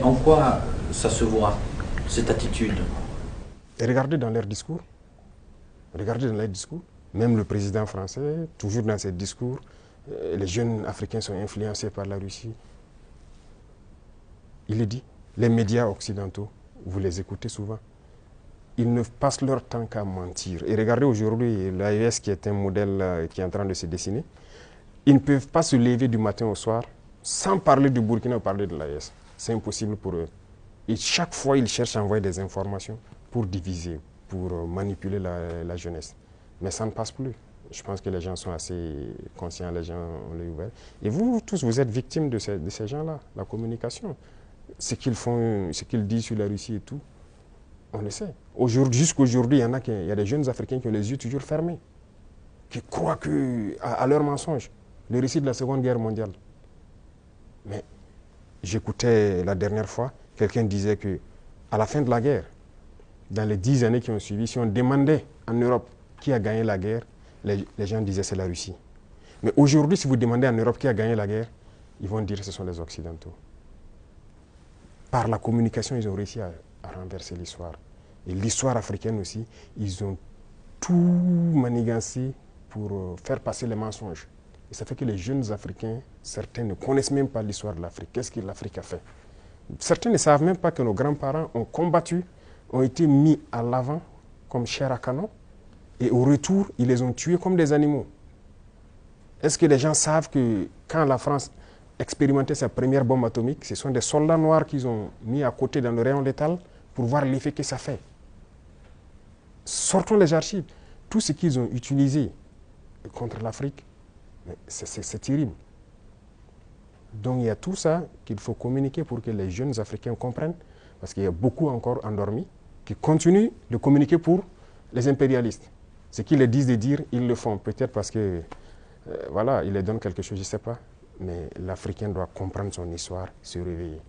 Mais en quoi ça se voit, cette attitude? Et regardez dans leurs discours. Regardez dans leurs discours. Même le président français, toujours dans ses discours, les jeunes Africains sont influencés par la Russie. Il le dit. Les médias occidentaux, vous les écoutez souvent. Ils ne passent leur temps qu'à mentir. Et regardez aujourd'hui l'AES qui est un modèle qui est en train de se dessiner. Ils ne peuvent pas se lever du matin au soir sans parler du Burkina ou parler de l'AES. C'est impossible pour eux. Et chaque fois, ils cherchent à envoyer des informations pour diviser, pour manipuler la jeunesse. Mais ça ne passe plus. Je pense que les gens sont assez conscients, les gens ont l'œil ouvert. Et vous tous, vous êtes victimes de ces gens-là, la communication. Ce qu'ils font, ce qu'ils disent sur la Russie et tout, on le sait. Jusqu'à aujourd'hui, il y a des jeunes Africains qui ont les yeux toujours fermés, qui croient à leurs mensonges, le récit de la Seconde Guerre mondiale. Mais j'écoutais la dernière fois, quelqu'un disait qu'à la fin de la guerre, dans les 10 années qui ont suivi, si on demandait en Europe qui a gagné la guerre, les gens disaient c'est la Russie. Mais aujourd'hui, si vous demandez en Europe qui a gagné la guerre, ils vont dire que ce sont les Occidentaux. Par la communication, ils ont réussi à renverser l'histoire. Et l'histoire africaine aussi, ils ont tout manigancé pour faire passer les mensonges. Et ça fait que les jeunes Africains, certains ne connaissent même pas l'histoire de l'Afrique. Qu'est-ce que l'Afrique a fait? Certains ne savent même pas que nos grands-parents ont combattu, ont été mis à l'avant comme chair à canon, et au retour, ils les ont tués comme des animaux. Est-ce que les gens savent que quand la France expérimentait sa première bombe atomique, ce sont des soldats noirs qu'ils ont mis à côté dans le rayon létal pour voir l'effet que ça fait? Sortons les archives. Tout ce qu'ils ont utilisé contre l'Afrique, c'est terrible. Donc il y a tout ça qu'il faut communiquer pour que les jeunes Africains comprennent, parce qu'il y a beaucoup encore endormis qui continuent de communiquer pour les impérialistes. Ce qu'ils les disent de dire, ils le font. Peut-être parce que, voilà, ils les donnent quelque chose, je ne sais pas. Mais l'Africain doit comprendre son histoire, se réveiller.